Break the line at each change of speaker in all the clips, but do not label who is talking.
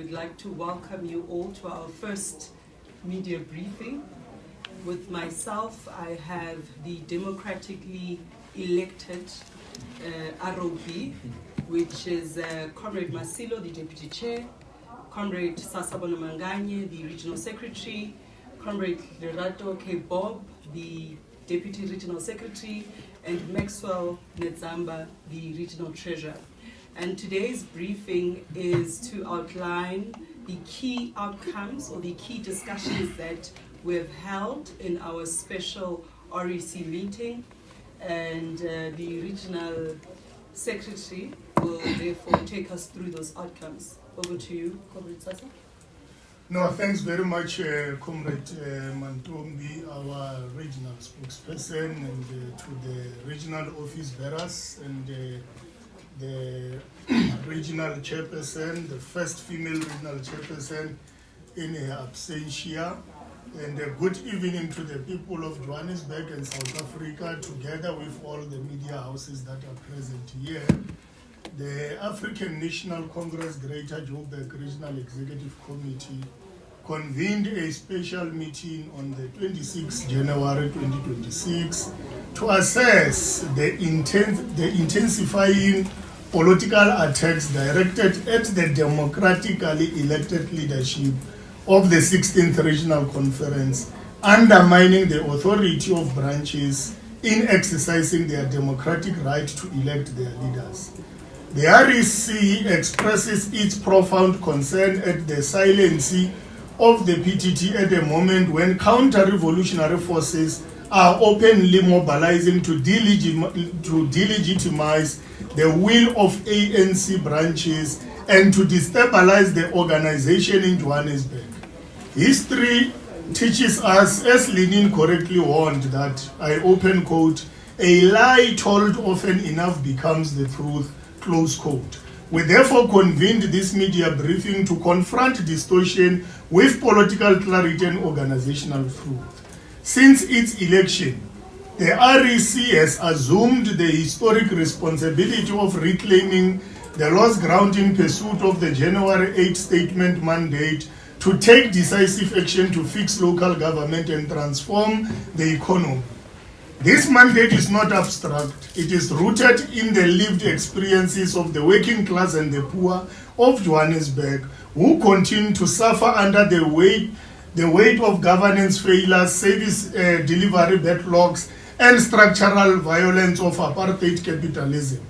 we'd like to welcome you all to our first media briefing. With myself, I have the democratically elected ROB, which is Comrade Masilo, the Deputy Chair, Comrade Sasabona Manganye, the Regional Secretary, Comrade Lerato K. Bob, the Deputy Regional Secretary, and Maxwell Nedzamba, the Regional Treasurer. And today's briefing is to outline the key outcomes or the key discussions that we have held in our special REC meeting, and the Regional Secretary will therefore take us through those outcomes. Over to you, Comrade Sasa.
No, thanks very much, Comrade Mantombi, our regional spokesperson, and to the regional office bearers and the regional chairperson, the first female regional chairperson in her absentia. And a good evening to the people of Johannesburg and South Africa, together with all the media houses that are present here. The African National Congress Greater Joburg Regional Executive Committee convened a special meeting on the 26th January 2026 to assess the intensifying political attacks directed at the democratically elected leadership of the 16th Regional Conference, undermining the authority of branches in exercising their democratic right to elect their leaders. The REC expresses its profound concern at the silence of the PTT at a moment when counter-revolutionary forces are openly mobilizing to delegitimize the will of ANC branches and to destabilize the organization in Johannesburg. History teaches us, as Lenin correctly warned, that, I open quote, a lie told often enough becomes the truth, close quote. We therefore convened this media briefing to confront distortion with political clarity and organizational truth. Since its election, the REC has assumed the historic responsibility of reclaiming the lost ground in pursuit of the January 8 statement mandate to take decisive action to fix local government and transform the economy. This mandate is not abstract. It is rooted in the lived experiences of the working class and the poor of Johannesburg, who continue to suffer under the weight of governance failures, service delivery backlogs, and structural violence of apartheid capitalism.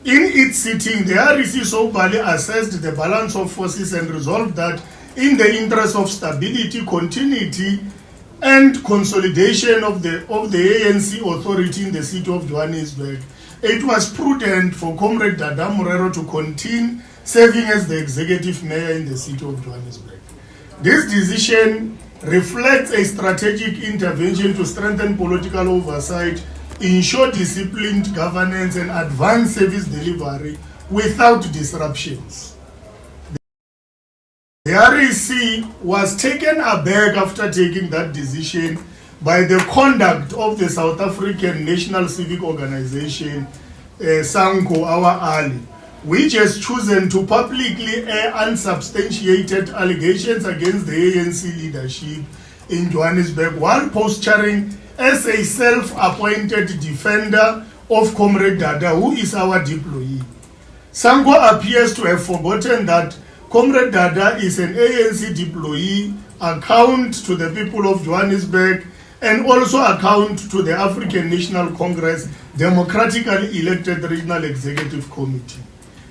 In its sitting, the REC soberly assessed the balance of forces and resolved that, in the interest of stability, continuity, and consolidation of the ANC authority in the city of Johannesburg, it was prudent for Comrade Dada Morero to continue serving as the executive mayor in the city of Johannesburg. This decision reflects a strategic intervention to strengthen political oversight, ensure disciplined governance, and advance service delivery without disruptions. The REC was taken aback after taking that decision by the conduct of the South African National Civic Organization, SANCO, our ally, which has chosen to publicly air unsubstantiated allegations against the ANC leadership in Johannesburg while posturing as a self-appointed defender of Comrade Dada, who is our deployee. SANCO appears to have forgotten that Comrade Dada is an ANC deployee, account to the people of Johannesburg, and also account to the African National Congress democratically elected Regional Executive Committee.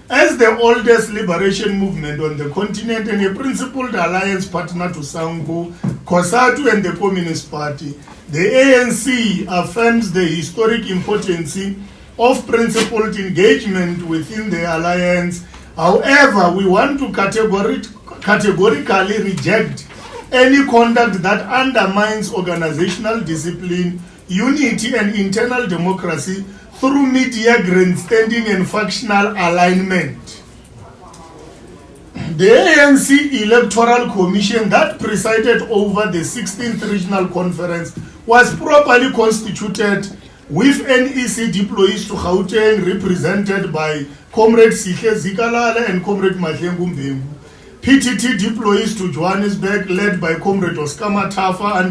As the oldest liberation movement on the continent and a principled alliance partner to SANCO, COSATU, and the Communist Party, the ANC affirms the historic importance of principled engagement within the alliance. However, we want to categorically reject any conduct that undermines organizational discipline, unity, and internal democracy through media grandstanding and factional alignment. The ANC Electoral Commission that presided over the 16th Regional Conference was properly constituted with NEC deployees to Gauteng represented by Comrade Sihle Zikalala and Comrade Mahlengu Mbengu. PTT deploys to Johannesburg, led by Comrade Oscar Matafa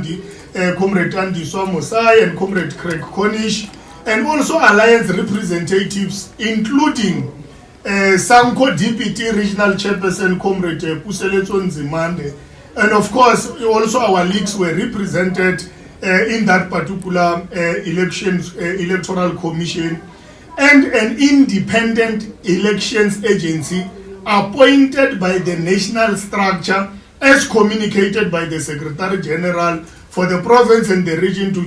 and Comrade Andy Swamosai and Comrade Craig Cornish, and also alliance representatives, including Sanko DPT Regional Chairperson Comrade Puseletso Nzimande, and of course also our leagues were represented in that particular electoral commission, and an independent elections agency appointed by the national structure as communicated by the Secretary General for the province and the region to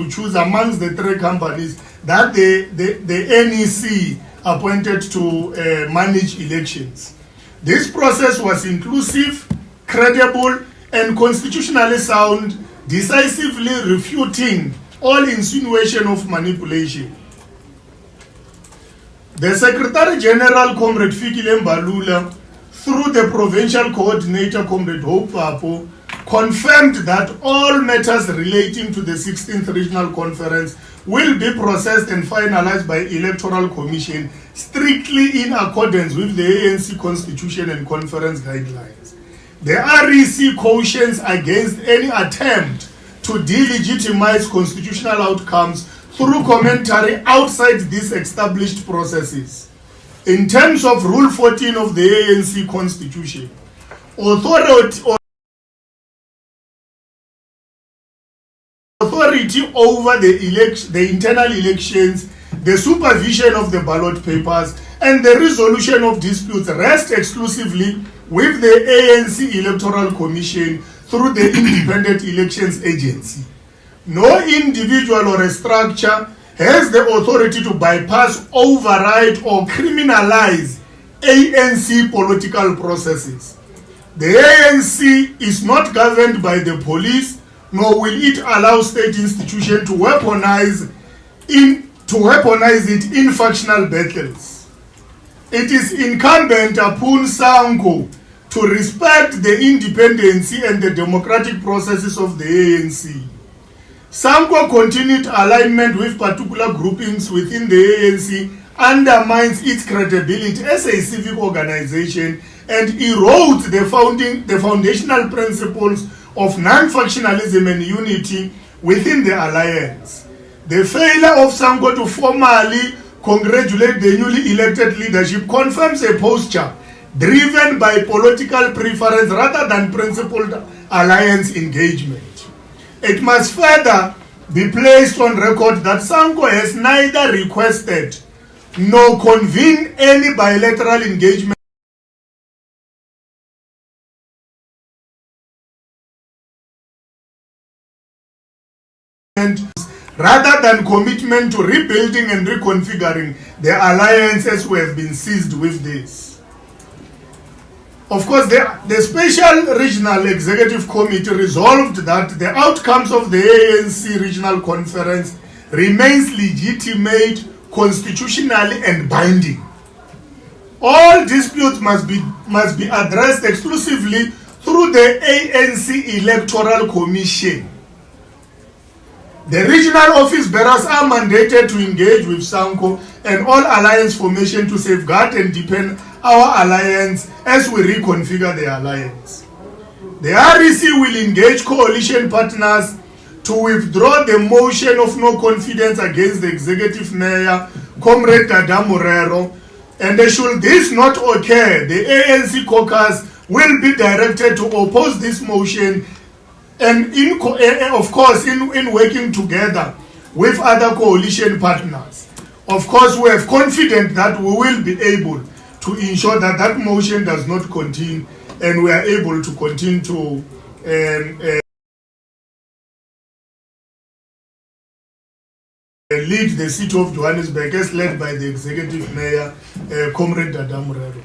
choose amongst the three companies that the NEC appointed to manage elections. This process was inclusive, credible, and constitutionally sound, decisively refuting all insinuation of manipulation. The Secretary General, Comrade Fikile Mbalula, through the Provincial Coordinator, Comrade Hope Papo, confirmed that all matters relating to the 16th Regional Conference will be processed and finalized by Electoral Commission strictly in accordance with the ANC Constitution and Conference guidelines. The REC cautions against any attempt to delegitimize constitutional outcomes through commentary outside these established processes. In terms of Rule 14 of the ANC Constitution, authority over the internal elections, the supervision of the ballot papers, and the resolution of disputes rest exclusively with the ANC Electoral Commission through the Independent Elections Agency. No individual or a structure has the authority to bypass, override, or criminalize ANC political processes. The ANC is not governed by the police, nor will it allow state institutions to weaponize it in factional battles. It is incumbent upon SANCO to respect the independency and the democratic processes of the ANC. SANCO continued alignment with particular groupings within the ANC undermines its credibility as a civic organization and erodes the foundational principles of non-factionalism and unity within the alliance. The failure of SANCO to formally congratulate the newly elected leadership confirms a posture driven by political preference rather than principled alliance engagement. It must further be placed on record that SANCO has neither requested nor convened any bilateral engagement rather than commitment to rebuilding and reconfiguring the alliance as we have been seized with this. Of course, the Special Regional Executive Committee resolved that the outcomes of the ANC Regional Conference remains legitimate, constitutionally and binding. All disputes must be addressed exclusively through the ANC Electoral Commission. The regional office bearers are mandated to engage with SANCO and all alliance formation to safeguard and deepen our alliance as we reconfigure the alliance. The REC will engage coalition partners to withdraw the motion of no confidence against the executive mayor, Comrade Dada Morero, and should this not occur, the ANC caucus will be directed to oppose this motion and of course in working together with other coalition partners. Of course, we are confident that we will be able to ensure that that motion does not continue and we are able to continue to lead the city of Johannesburg as led by the executive mayor, Comrade Dada Morero.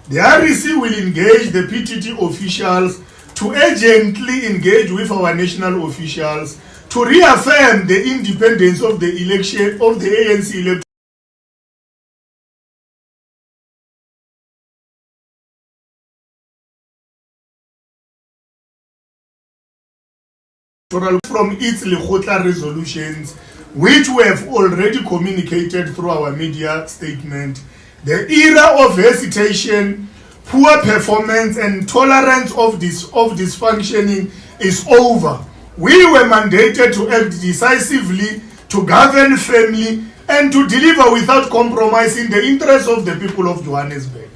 The REC will engage the PTT officials to urgently engage with our national officials to reaffirm the independence of the election of the ANC electoral from its Lekgotla resolutions, which we have already communicated through our media statement. The era of hesitation, poor performance, and tolerance of dysfunctioning is over. We were mandated to act decisively, to govern firmly, and to deliver without compromising the interests of the people of Johannesburg.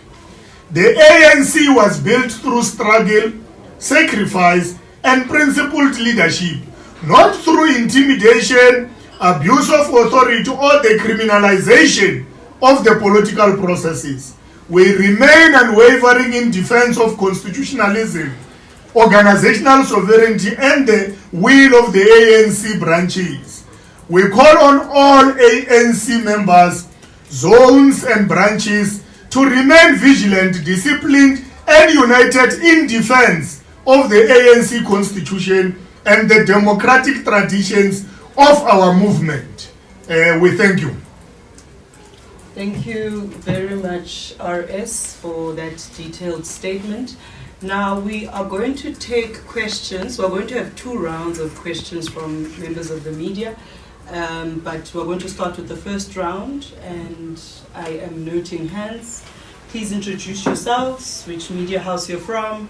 The ANC was built through struggle, sacrifice, and principled leadership, not through intimidation, abuse of authority, or the criminalization of the political processes. We remain unwavering in defense of constitutionalism, organizational sovereignty, and the will of the ANC branches. We call on all ANC members, zones, and branches to remain vigilant, disciplined, and united in defense of the ANC Constitution and the democratic traditions of our movement. We thank you.
Thank you very much, RS, for that detailed statement. Now we are going to take questions. We're going to have 2 rounds of questions from members of the media, but we're going to start with the first round, and I am noting hands. Please introduce yourselves, which media house you're from,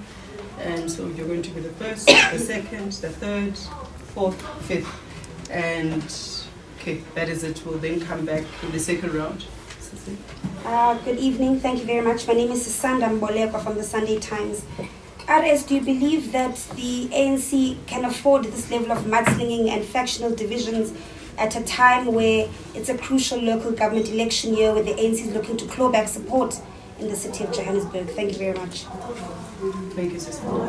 and so you're going to be the first, the second, the third, fourth, fifth, and okay, that is it. We'll then come back in the second round.
Good evening. Thank you very much. My name is Sisanda Mbolekwa from the Sunday Times. RS, do you believe that the ANC can afford this level of mudslinging and factional divisions at a time where it's a crucial local government election year where the ANC is looking to claw back support in the city of Johannesburg? Thank you very much.
Thank you, Sisanda.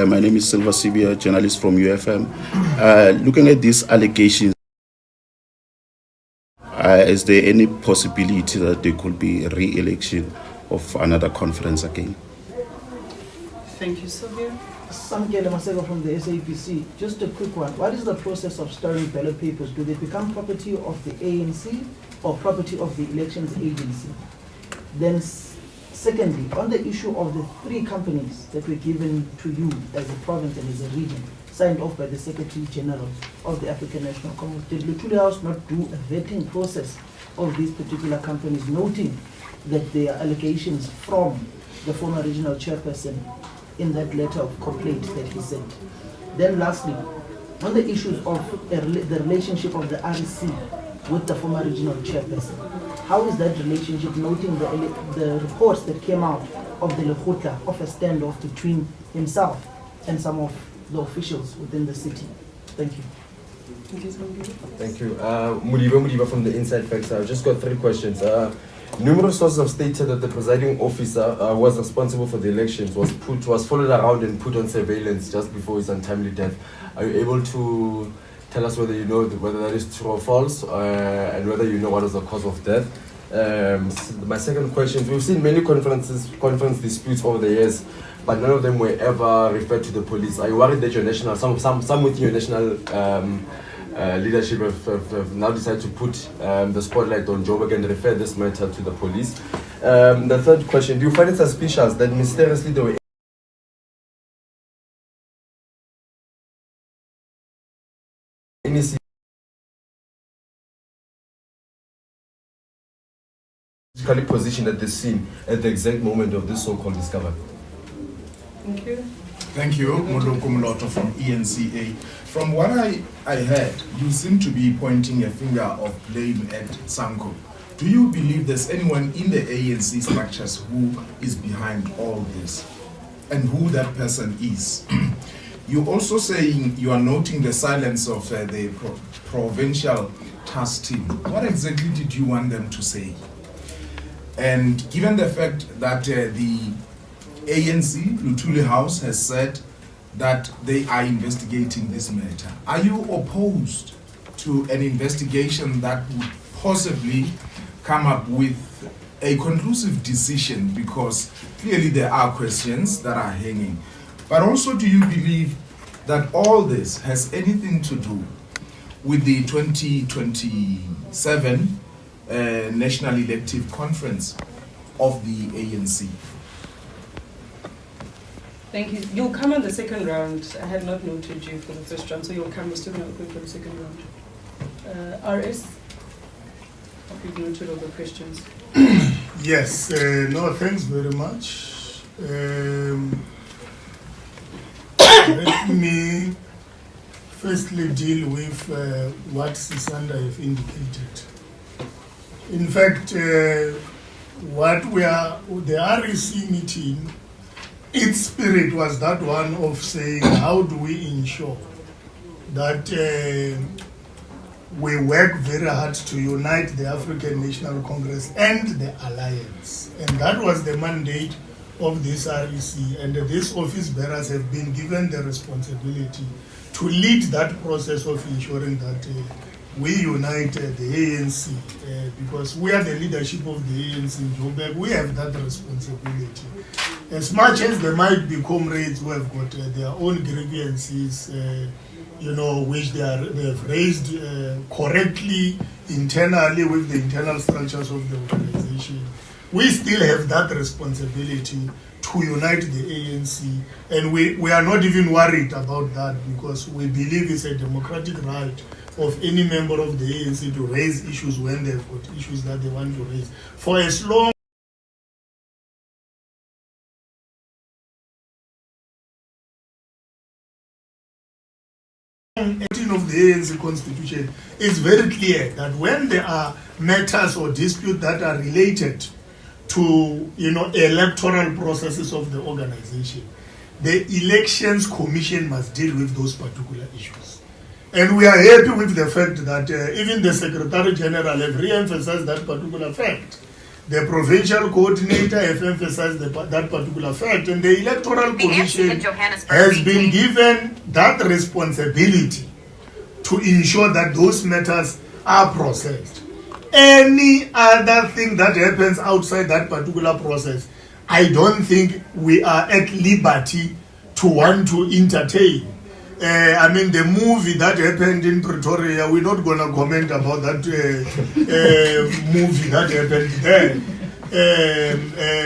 My name is Silva Sibia, journalist from UFM. Looking at these allegations, is there any possibility that there could be a re-election of another conference again?
Thank you, Sylvia.
Samkele Masego from the SAPC. Just a quick one. What is the process of storing ballot papers? Do they become property of the ANC or property of the elections agency? Then secondly, on the issue of the 3 companies that were given to you as a province and as a region, signed off by the Secretary General of the African National Congress, did Luthuli House not do a vetting process of these particular companies, noting that there are allegations from the former regional chairperson in that letter of complaint that he sent? Then lastly, on the issues of the relationship of the REC with the former regional chairperson, how is that relationship, noting the reports that came out of the Lekgotla of a standoff between himself and some of the officials within the city? Thank you.
Thank you. Mudiba from the Inside Facts. I've just got 3 questions. Numerous sources have stated that the presiding officer was responsible for the elections, was followed around and put on surveillance just before his untimely death. Are you able to tell us whether you know whether that is true or false, and whether you know what was the cause of death? My second question: we've seen many conference disputes over the years, but none of them were ever referred to the police. Are you worried that your national, some within your national leadership have now decided to put the spotlight on Joburg and refer this matter to the police? The third question: do you find it suspicious that mysteriously there were any positioned at the scene at the exact moment of this so-called discovery?
Thank you.
Thank you, Moloko Moloto from ENCA. From what I heard, you seem to be pointing a finger of blame at Sanko. Do you believe there's anyone in the ANC structures who is behind all this, and who that person is? You're also saying you are noting the silence of the provincial task team. What exactly did you want them to say? And given the fact that the ANC, Luthuli House, has said that they are investigating this matter, are you opposed to an investigation that would possibly come up with a conclusive decision? Because clearly there are questions that are hanging. But also, do you believe that all this has anything to do with the 2027 National Elective Conference of the ANC?
Thank you. You'll come on the second round. I had not noted you for the first round, so you'll come. We're still not going for the second round. RS? You've noted all the questions.
Yes, no, thanks very much. Let me firstly deal with what Sisanda have indicated. In fact, the REC meeting, its spirit was that one of saying, how do we ensure that we work very hard to unite the African National Congress and the Alliance. And that was the mandate of this REC. And these office bearers have been given the responsibility to lead that process of ensuring that we unite the ANC. Because we are the leadership of the ANC in Joburg, we have that responsibility. As much as there might be comrades who have got their own grievances, which they have raised correctly internally with the internal structures of the organization, we still have that responsibility to unite the ANC, and we are not even worried about that, because we believe it's a democratic right of any member of the ANC to raise issues when they've got issues that they want to raise. For as long of the ANC constitution is very clear that when there are matters or disputes that are related to electoral processes of the organization, the elections commission must deal with those particular issues. And we are happy with the fact that even the Secretary General have re-emphasized that particular fact. The provincial coordinator have emphasized that particular fact, and the Electoral Commission has been given that responsibility to ensure that those matters are processed. Any other thing that happens outside that particular process, I don't think we are at liberty to want to entertain. The movie that happened in Pretoria, we're not going to comment about that movie that happened there.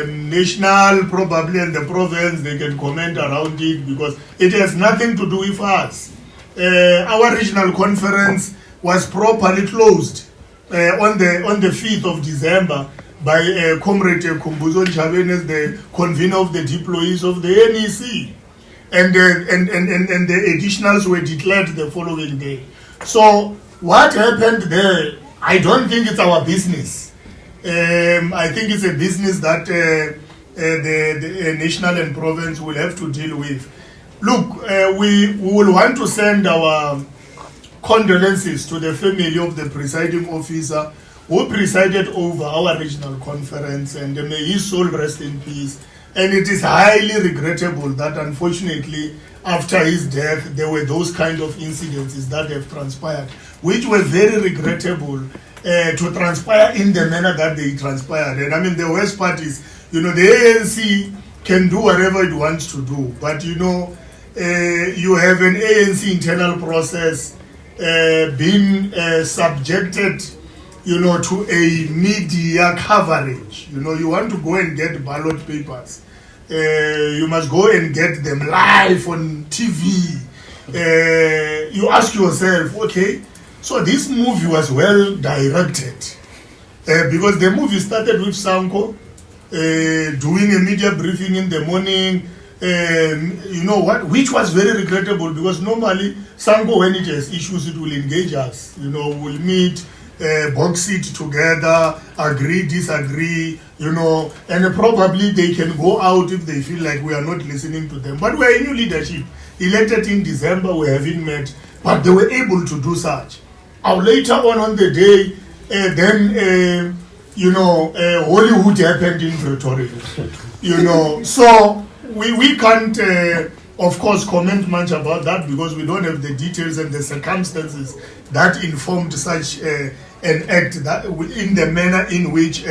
National probably and the province, they can comment around it because it has nothing to do with us. Our regional conference was properly closed on the 5th of December by Comrade Kumbuzo Nchaven as the convener of the deployees of the NEC. And the additionals were declared the following day. So what happened there, I don't think it's our business. I think it's a business that the national and province will have to deal with. Look, we will want to send our condolences to the family of the presiding officer who presided over our regional conference, and may his soul rest in peace. And it is highly regrettable that unfortunately after his death there were those kind of incidences that have transpired, which were very regrettable to transpire in the manner that they transpired. And the worst part is, the ANC can do whatever it wants to do, but you have an ANC internal process being subjected to a media coverage. You want to go and get ballot papers. You must go and get them live on TV. You ask yourself, okay, so this movie was well directed. Because the movie started with Sanko doing a media briefing in the morning, which was very regrettable, because normally Sanko, when it has issues, it will engage us. We'll meet, box it together, agree, disagree, and probably they can go out if they feel like we are not listening to them. But we are a new leadership, elected in December, we haven't met, but they were able to do such. Later on the day, Hollywood happened in Pretoria, so we can't, of course, comment much about that because we don't have the details and the circumstances that informed such an act that in the manner in which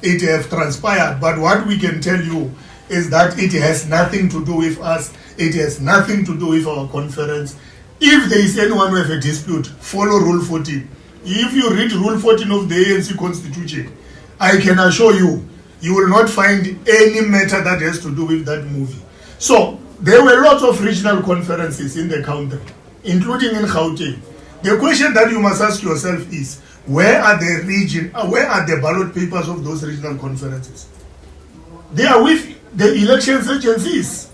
it have transpired. But what we can tell you is that it has nothing to do with us. It has nothing to do with our conference. If there is anyone who have a dispute, follow Rule 14. If you read Rule 14 of the ANC Constitution, I can assure you, you will not find any matter that has to do with that movie. So there were lots of regional conferences in the country, including in Gauteng. The question that you must ask yourself is, where are the ballot papers of those regional conferences? They are with the elections agencies.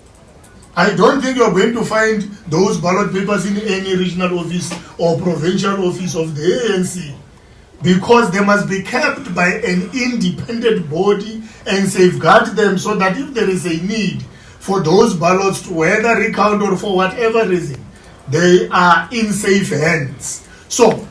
I don't think you're going to find those ballot papers in any regional office or provincial office of the ANC, because they must be kept by an independent body and safeguard them, so that if there is a need for those ballots to whether recount or for whatever reason, they are in safe hands. So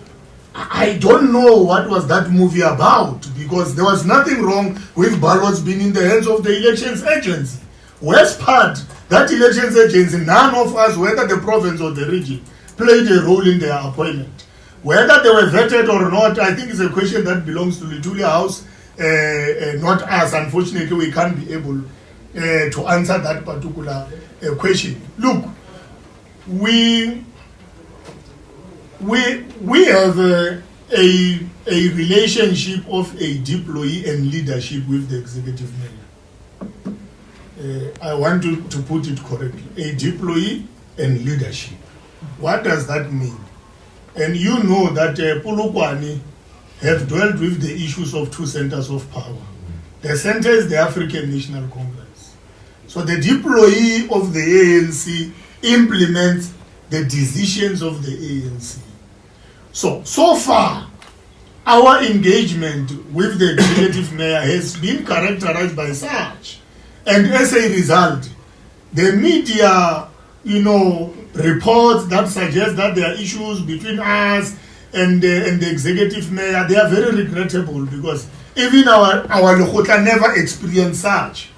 I don't know what was that movie about, because there was nothing wrong with ballots being in the hands of the elections agency. Worst part, that elections agency, none of us, whether the province or the region, played a role in their appointment. Whether they were vetted or not, I think it's a question that belongs to Litulia House, not us. Unfortunately, we can't be able to answer that particular question. Look, we have a relationship of a deployee and leadership with the executive mayor. I want to put it correctly. A deployee and leadership. What does that mean? And you know that Polokwane have dealt with the issues of two centers of power. The center is the African National Congress. So the deployee of the ANC implements the decisions of the ANC. So far, our engagement with the executive mayor has been characterized by such. And as a result, the media, reports that suggest that there are issues between us and the executive mayor, they are very regrettable, because even our Lekgotla never experienced such.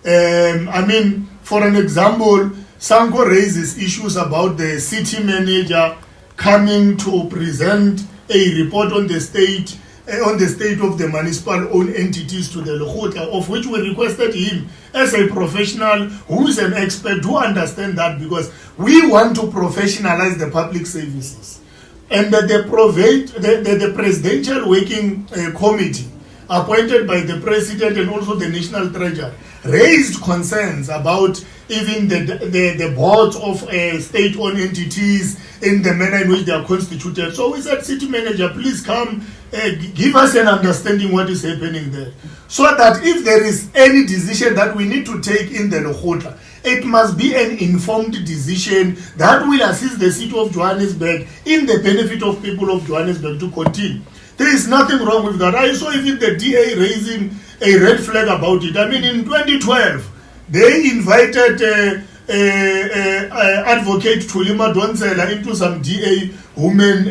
For an example, Sanko raises issues about the city manager coming to present a report on the state of the municipal-owned entities to the Lekgotla, of which we requested him as a professional who is an expert who understands that, because we want to professionalize the public services. And that the presidential working committee appointed by the president and also the national treasurer raised concerns about even the boards of state-owned entities in the manner in which they are constituted. So we said, city manager, please come, give us an understanding what is happening there, so that if there is any decision that we need to take in the Lekgotla, it must be an informed decision that will assist the city of Johannesburg in the benefit of people of Johannesburg to continue. There is nothing wrong with that. I saw even the DA raising a red flag about it. In 2012, they invited Advocate Tulima Donsela into some DA women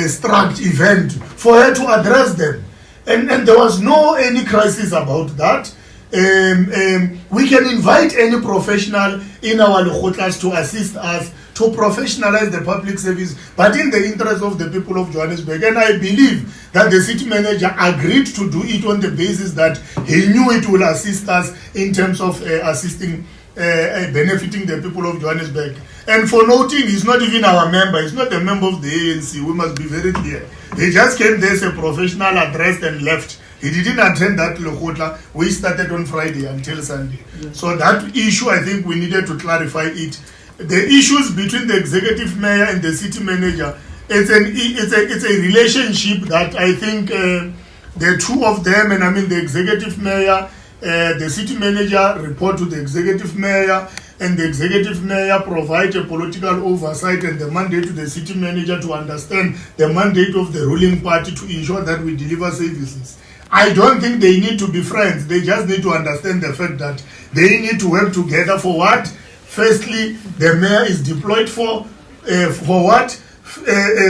struck event for her to address them. And there was no any crisis about that. We can invite any professional in our Lekgotlas to assist us to professionalize the public service, but in the interest of the people of Johannesburg. And I believe that the city manager agreed to do it on the basis that he knew it will assist us in terms of benefiting the people of Johannesburg. And for noting, he's not even our member, he's not a member of the ANC, we must be very clear. He just came there as a professional, addressed and left. He didn't attend that Lekgotla. We started on Friday until Sunday. Yes. So that issue, I think we needed to clarify it. The issues between the executive mayor and the city manager, it's a relationship that I think the two of them, and the executive mayor, the city manager report to the executive mayor, and the executive mayor provides a political oversight and the mandate to the city manager to understand the mandate of the ruling party to ensure that we deliver services. I don't think they need to be friends. They just need to understand the fact that they need to work together for what? Firstly, the mayor is deployed for what?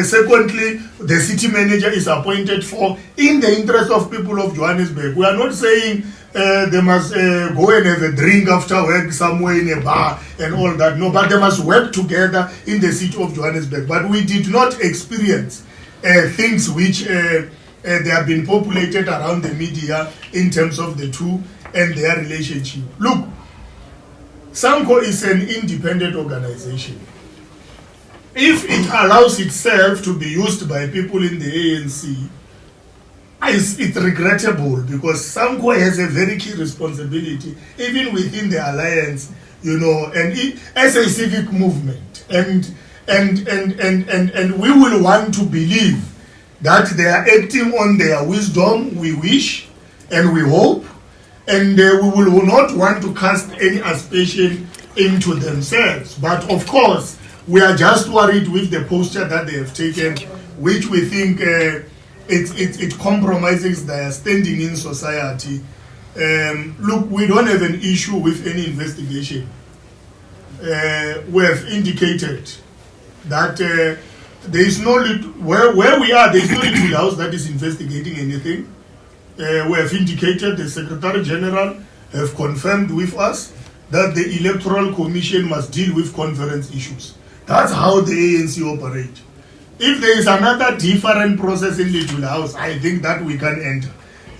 Secondly, the city manager is appointed for in the interest of people of Johannesburg. We are not saying they must go and have a drink after work somewhere in a bar and all that. No, but they must work together in the city of Johannesburg. But we did not experience things which they have been populated around the media in terms of the two and their relationship. Look, SANCO is an independent organization. If it allows itself to be used by people in the ANC, it's regrettable, because SANCO has a very key responsibility, even within the alliance, and as a civic movement. And we will want to believe that they are acting on their wisdom, we wish and we hope, and we will not want to cast any aspersion into themselves. But of course, we are just worried with the posture that they have taken, which we think it compromises their standing in society. Look, we don't have an issue with any investigation. We have indicated that there is no where we are. There is no little house that is investigating anything. We have indicated, the Secretary General have confirmed with us that the Electoral Commission must deal with conference issues. That's how the ANC operate. If there is another different process in Little House, I think that we can enter.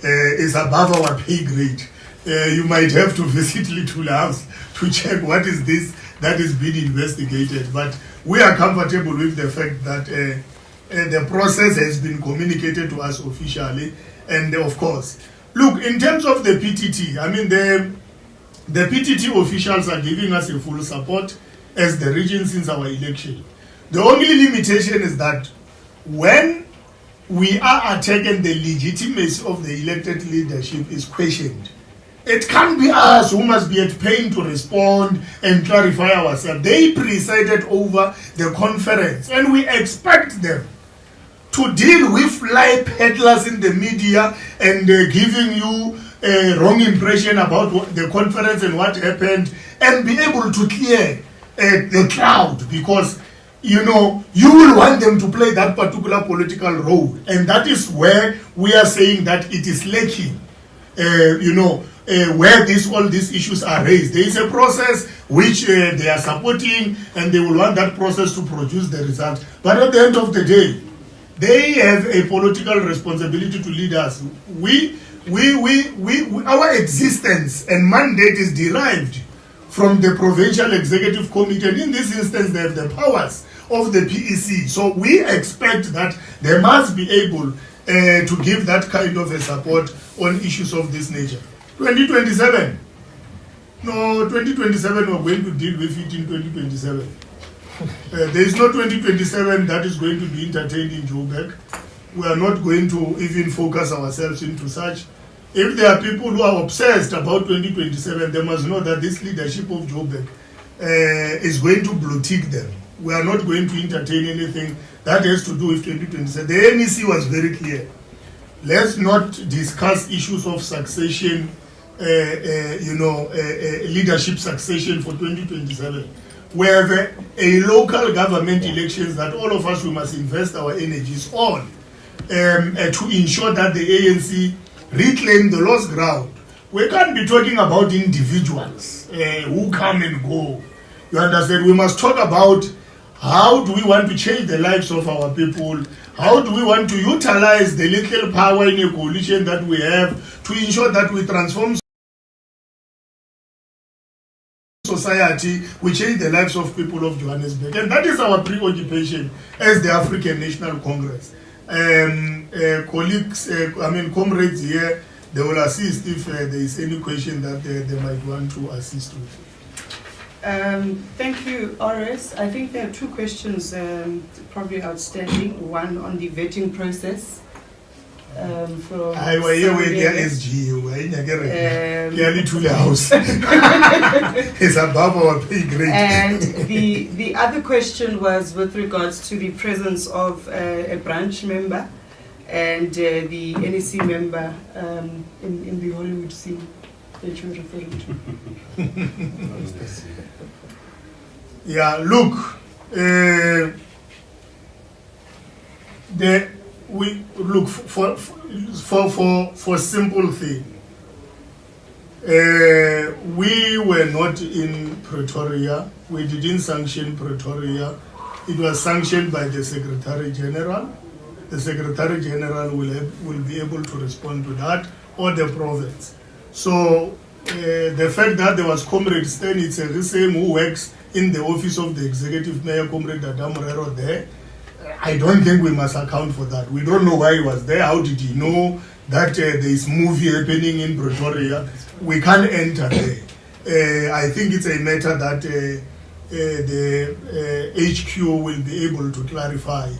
It's above our pay grade. You might have to visit Little House to check what is this that is being investigated. But we are comfortable with the fact that the process has been communicated to us officially. And of course, look, in terms of the PTT, I mean, the PTT officials are giving us a full support as the region since our election. The only limitation is that when we are attacked, the legitimacy of the elected leadership is questioned. It can't be us who must be at pain to respond and clarify ourselves. They presided over the conference, and we expect them to deal with lie peddlers in the media and giving you a wrong impression about the conference and what happened, and be able to clear the cloud, because you know you will want them to play that particular political role, and that is where we are saying that it is lacking. Where all these issues are raised, there is a process which they are supporting, and they will want that process to produce the result. But at the end of the day, they have a political responsibility to lead us. Our existence and mandate is derived from the Provincial Executive Committee, and in this instance, they have the powers of the PEC. So we expect that they must be able to give that kind of a support on issues of this nature. 2027? No, 2027, we're going to deal with it in 2027. There is no 2027 that is going to be entertained in Joburg. We are not going to even focus ourselves into such. If there are people who are obsessed about 2027, they must know that this leadership of Joburg is going to blue tick them. We are not going to entertain anything that has to do with 2027. The NEC was very clear. Let's not discuss issues of succession, leadership succession for 2027. We have a local government elections that all of us, we must invest our energies on to ensure that the ANC reclaim the lost ground. We can't be talking about individuals who come and go. You understand? We must talk about how do we want to change the lives of our people? How do we want to utilize the little power in a coalition that we have to ensure that we transform society, we change the lives of people of Johannesburg? And that is our preoccupation as the African National Congress. Comrades here, they will assist if there is any question that they might want to assist with.
Thank you, RS. I think there are two questions probably outstanding. One on the vetting process. From
It's above our pay grade.
And the other question was with regards to the presence of a branch member and the NEC member in the Hollywood scene that you're referring to.
Yeah, look, we look for simple thing. We were not in Pretoria. We didn't sanction Pretoria. It was sanctioned by the Secretary General. The Secretary General will be able to respond to that, or the province. So the fact that there was Comrade Stan, it's the same who works in the office of the Executive Mayor, Comrade Adam Morero there. I don't think we must account for that. We don't know why he was there. How did he know that there is movie happening in Pretoria? We can't enter there. I think it's a matter that the HQ will be able to clarify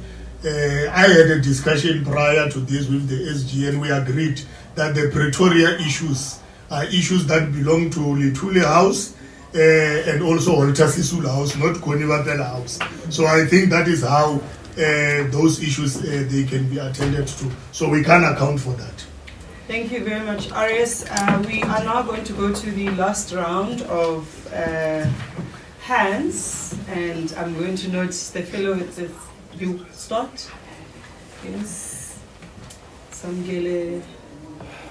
I had a discussion prior to this with the SG, and we agreed that the Pretoria issues are issues that belong to Litule House and also Walter Sisulu House, not Connie Bapela House. So I think that is how those issues they can be attended to. So we can account for that.
Thank you very much, Arias. We are now going to go to the last round of hands, and I'm going to note the fellow that you start. Yes. Samgele.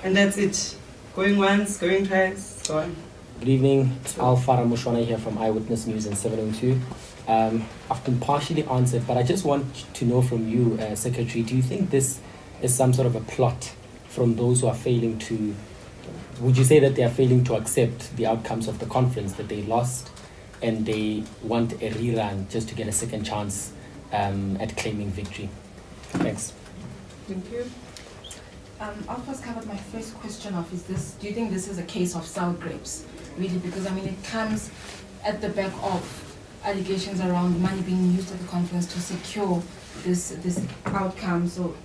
And that's it. Going once, going twice, go on.
Good evening, it's Alfara Mushwana here from Eyewitness News in 702. I've been partially answered, but I just want to know from you, Secretary, do you think this is some sort of a plot from those who are failing to, would you say that they are failing to accept the outcomes of the conference, that they lost, and they want a rerun just to get a second chance at claiming victory? Thanks.
Thank you.
Alpha's covered my first question off. Do you think this is a case of sour grapes? Really, because I mean it comes at the back of allegations around money being used at the conference to secure this outcome. So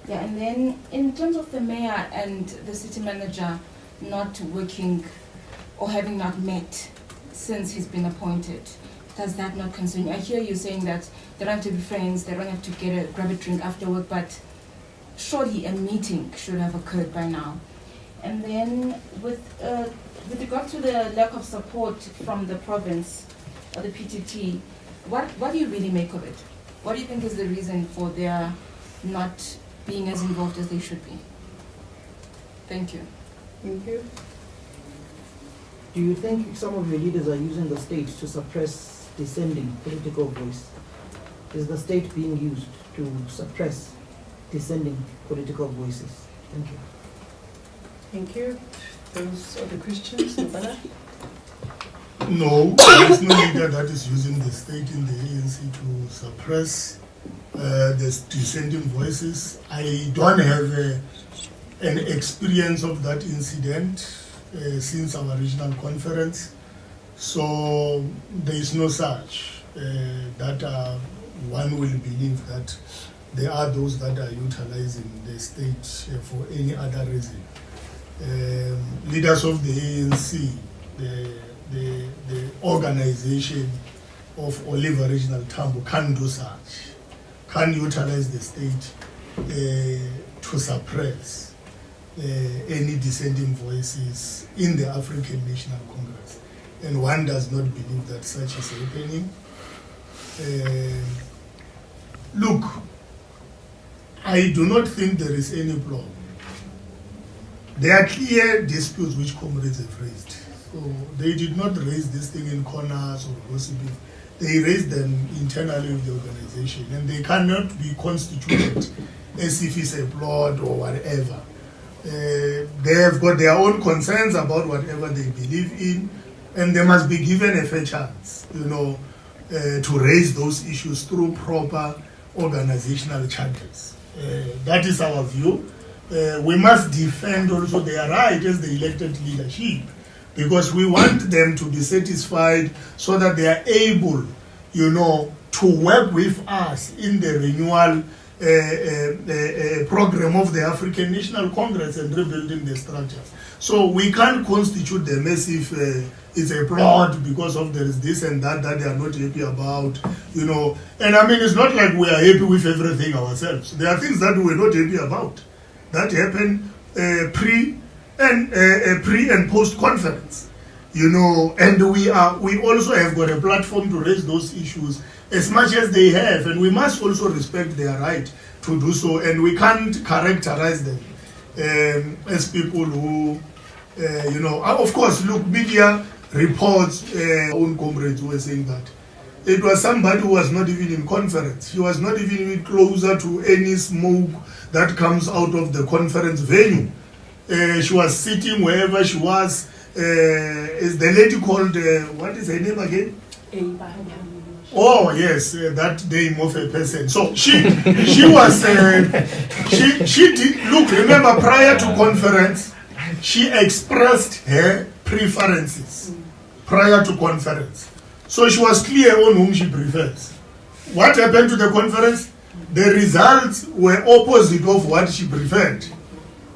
yeah, and then in terms of the mayor and the city manager not working or having not met since he's been appointed, does that not concern you? I hear you saying that they don't have to be friends, they don't have to grab a drink after work, but surely a meeting should have occurred by now. And then with regard to the lack of support from the province or the PTT, what do you really make of it? What do you think is the reason for their not being as involved as they should be? Thank you.
Thank you.
Do you think some of your leaders are using the state to suppress dissenting political voice? Is the state being used to suppress dissenting political voices? Thank you.
Thank you. Those are the questions. Nobala?
No, there is no leader that is using the state in the ANC to suppress the dissenting voices. I don't have an experience of that incident since our regional conference, so there is no such that one will believe that there are those that are utilizing the state for any other reason. Leaders of the ANC, the organization of Oliver Regional Tambo can do such, can utilize the state to suppress any dissenting voices in the African National Congress. And one does not believe that such is happening. Look, I do not think there is any problem. There are clear disputes which comrades have raised. So they did not raise this thing in corners or gossiping. They raised them internally with the organization, and they cannot be constituted as if it's a plot or whatever. They have got their own concerns about whatever they believe in, and they must be given a fair chance, to raise those issues through proper organizational channels. That is our view. We must defend also their right as the elected leadership, because we want them to be satisfied so that they are able, to work with us in the renewal program of the African National Congress and rebuilding the structures. So we can't constitute them as if it's a plot because of there is this and that they are not happy about, And I mean, it's not like we are happy with everything ourselves. There are things that we're not happy about that happen pre and post conference, and we also have got a platform to raise those issues as much as they have, and we must also respect their right to do so, and we can't characterize them as people who, of course, look, media reports, own comrades were saying that it was somebody who was not even in conference. He was not even closer to any smoke that comes out of the conference venue. She was sitting wherever she was. Is the lady called, what is her name again? Oh yes, that name of a person. So she was, she did, look, remember prior to conference, she expressed her preferences prior to conference. So she was clear on whom she prefers. What happened to the conference? the results were opposite of what she preferred.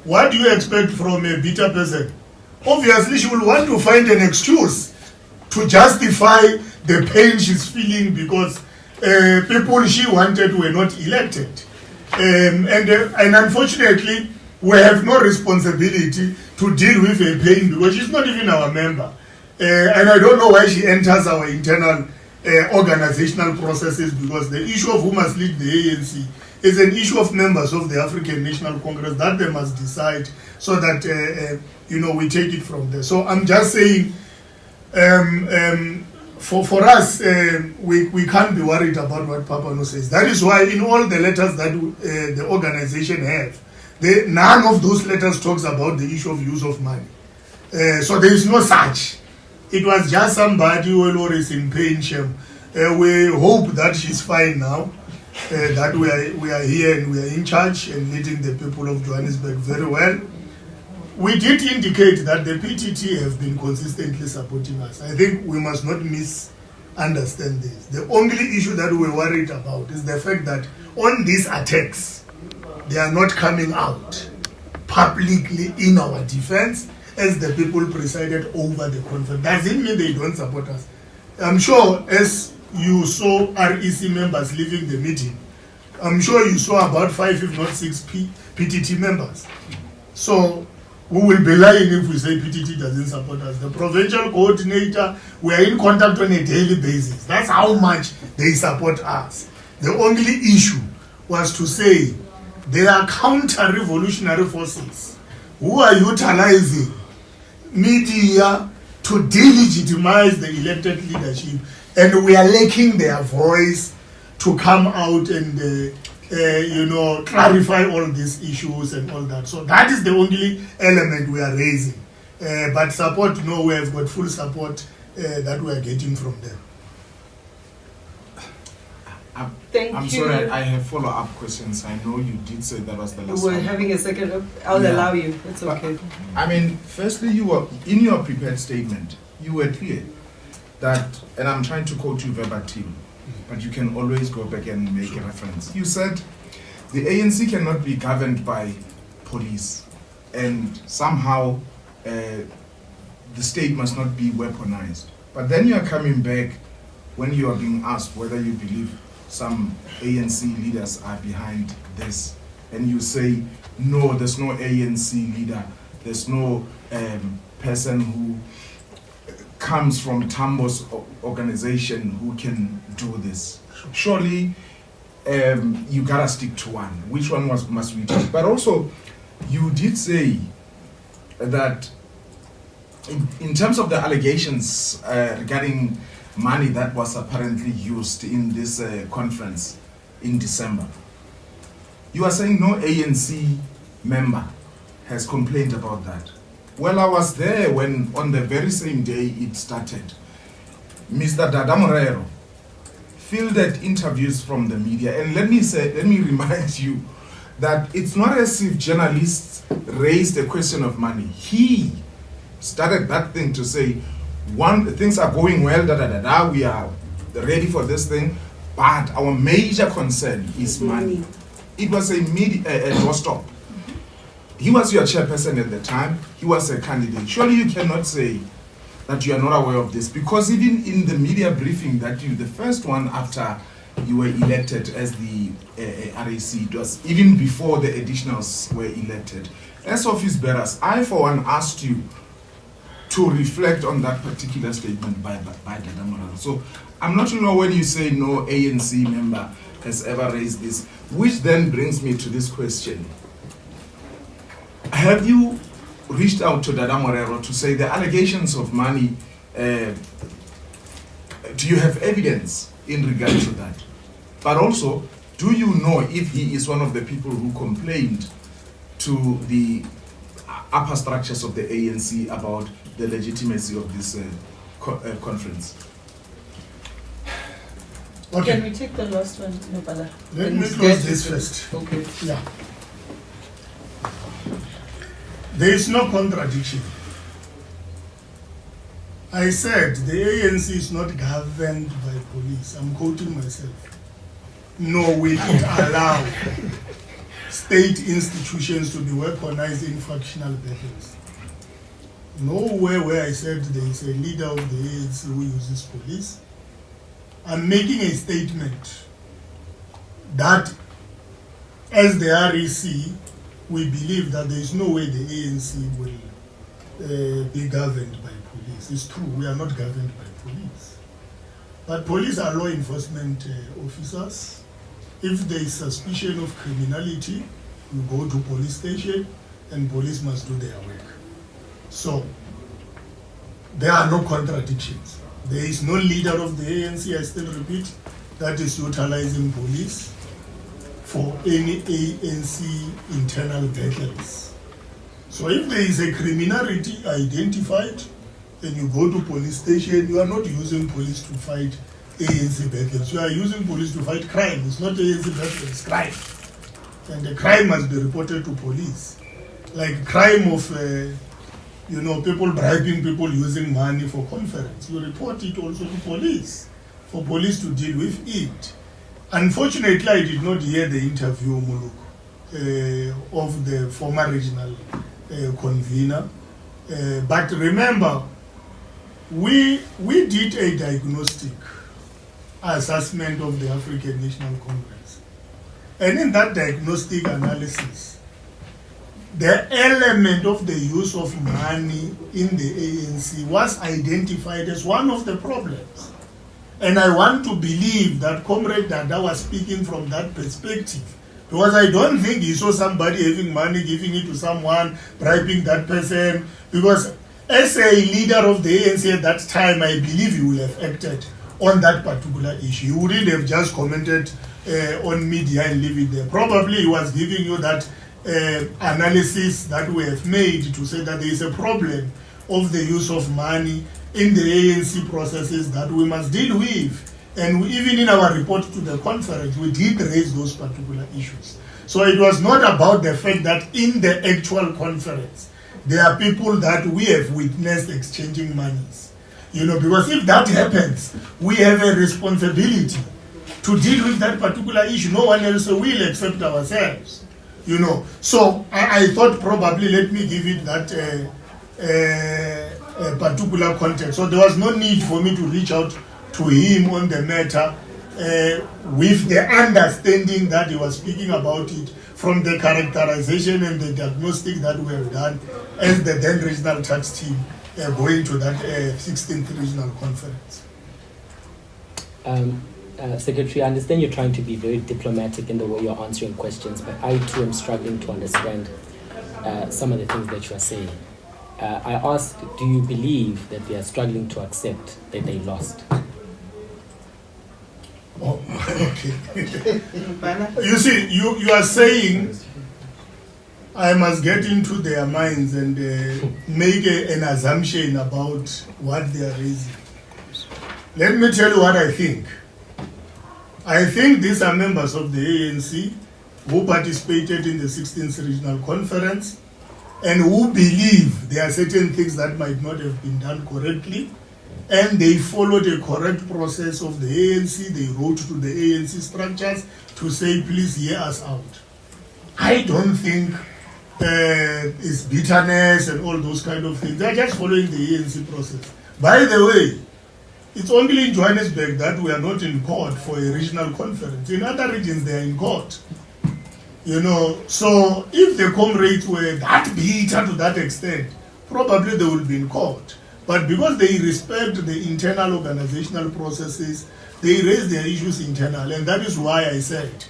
What do you expect from a bitter person? Obviously, she will want to find an excuse to justify the pain she's feeling because people she wanted were not elected. And unfortunately, we have no responsibility to deal with her pain because she's not even our member. And I don't know why she enters our internal organizational processes, because the issue of who must lead the ANC is an issue of members of the African National Congress that they must decide, so that we take it from there. So I'm just saying, for us, we can't be worried about what Papano says. That is why in all the letters that the organization have, none of those letters talks about the issue of use of money. So there is no such. It was just somebody who is in pain, shame. We hope that she's fine now, that we are here and we are in charge and leading the people of Johannesburg very well. We did indicate that the PTT have been consistently supporting us. I think we must not misunderstand this. The only issue that we're worried about is the fact that on these attacks, they are not coming out publicly in our defense as the people presided over the conference. Does it mean they don't support us? I'm sure as you saw REC members leaving the meeting, I'm sure you saw about 5 if not 6 PTT members. So we will be lying if we say PTT doesn't support us. The provincial coordinator, we are in contact on a daily basis. That's how much they support us. The only issue was to say there are counter-revolutionary forces who are utilizing media to delegitimize the elected leadership, and we are lacking their voice to come out and clarify all these issues and all that. So that is the only element we are raising. But support, no, we have got full support that we are getting from them.
I'm sorry, I have follow-up questions. I know you did say that was the last
We're
one.
having a second. I'll allow you. It's okay.
I mean, firstly, you were in your prepared statement, you were clear that, and I'm trying to quote you verbatim, but you can always go back and make a reference. You said the ANC cannot be governed by police, and somehow the state must not be weaponized. But then you are coming back when you are being asked whether you believe some ANC leaders are behind this, and you say, no, there's no ANC leader, there's no person who comes from Tambo's organization who can do this. Surely you gotta stick to one. Which one must we take? But also, you did say that in terms of the allegations regarding money that was apparently used in this conference in December, you are saying no ANC member has complained about that. Well, I was there when on the very same day it started. Mr. Dada Morero fielded interviews from the media, and let me remind you that it's not as if journalists raised the question of money. He started that thing to say, things are going well, we are ready for this thing, but our major concern is money. It was a doorstop. He was your chairperson at the time, he was a candidate. Surely you cannot say that you are not aware of this, because even in the media briefing that the first one after you were elected as the RAC, it was even before the additionals were elected. As office bearers, I for one asked you to reflect on that particular statement by Dada Morero. So I'm not sure when you say no ANC member has ever raised this, which then brings me to this question. Have you reached out to Dada Morero to say the allegations of money, do you have evidence in regard to that? But also, do you know if he is one of the people who complained to the upper structures of the ANC about the legitimacy of this conference?
Okay.
Can we take the last one? No, Bala.
Let me close this first.
Okay.
Yeah. There is no contradiction. I said the ANC is not governed by police. I'm quoting myself. nor will it allow state institutions to be weaponized in factional battles. Nowhere where I said there is a leader of the ANC who uses police. I'm making a statement that as the REC, we believe that there is no way the ANC will be governed by police. It's true, we are not governed by police. But police are law enforcement officers. If there is suspicion of criminality, you go to police station and police must do their work. So, there are no contradictions. There is no leader of the ANC, I still repeat, that is utilizing police for any ANC internal battles. So if there is a criminality identified and you go to police station, you are not using police to fight ANC battles. You are using police to fight crime. It's not ANC battle, it's crime. And the crime must be reported to police. Like crime of, people bribing people using money for conference. You report it also to police, for police to deal with it. Unfortunately, I did not hear the interview, Muluk, of the former regional convener. But remember, we did a diagnostic assessment of the African National Congress. And in that diagnostic analysis, the element of the use of money in the ANC was identified as one of the problems. And I want to believe that Comrade Dada was speaking from that perspective, because I don't think he saw somebody having money, giving it to someone, bribing that person, because as a leader of the ANC at that time, I believe he would have acted on that particular issue. He wouldn't have just commented on media and leave it there. Probably he was giving you that analysis that we have made to say that there is a problem of the use of money in the ANC processes that we must deal with. And even in our report to the conference, we did raise those particular issues. So it was not about the fact that in the actual conference, there are people that we have witnessed exchanging monies. Because if that happens, we have a responsibility to deal with that particular issue. No one else will except ourselves. So I thought probably let me give it that particular context. So there was no need for me to reach out to him on the matter with the understanding that he was speaking about it from the characterization and the diagnostic that we have done as the then regional tax team going to that 16th regional conference.
Secretary, I understand you're trying to be very diplomatic in the way you're answering questions, but I too am struggling to understand some of the things that you are saying. I asked, do you believe that they are struggling to accept that they lost?
Oh, okay. You see, you are saying I must get into their minds and make an assumption about what they are raising. Let me tell you what I think. I think these are members of the ANC who participated in the 16th Regional Conference and who believe there are certain things that might not have been done correctly, and they followed a correct process of the ANC. They wrote to the ANC structures to say, please hear us out. I don't think it's bitterness and all those kind of things. They're just following the ANC process. By the way, it's only in Johannesburg that we are not in court for a regional conference. In other regions, they are in court. So if the comrades were that bitter to that extent, probably they will be in court. But because they respect the internal organizational processes, they raise their issues internally. And that is why I said,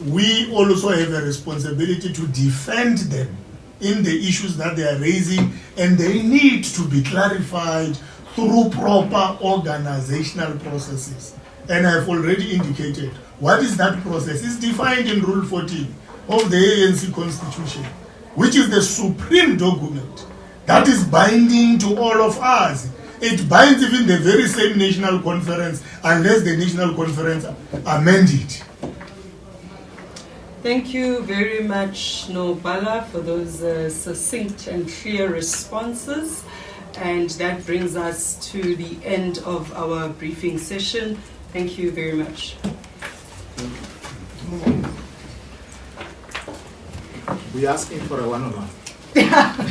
we also have a responsibility to defend them in the issues that they are raising, and they need to be clarified through proper organizational processes. And I have already indicated what is that process. It's defined in Rule 14 of the ANC Constitution, which is the supreme document that is binding to all of us. It binds even the very same National Conference unless the National Conference amend it.
Thank you very much, Bala, for those succinct and clear responses. And that brings us to the end of our briefing session. Thank you very much.
We're asking for a one-on-one.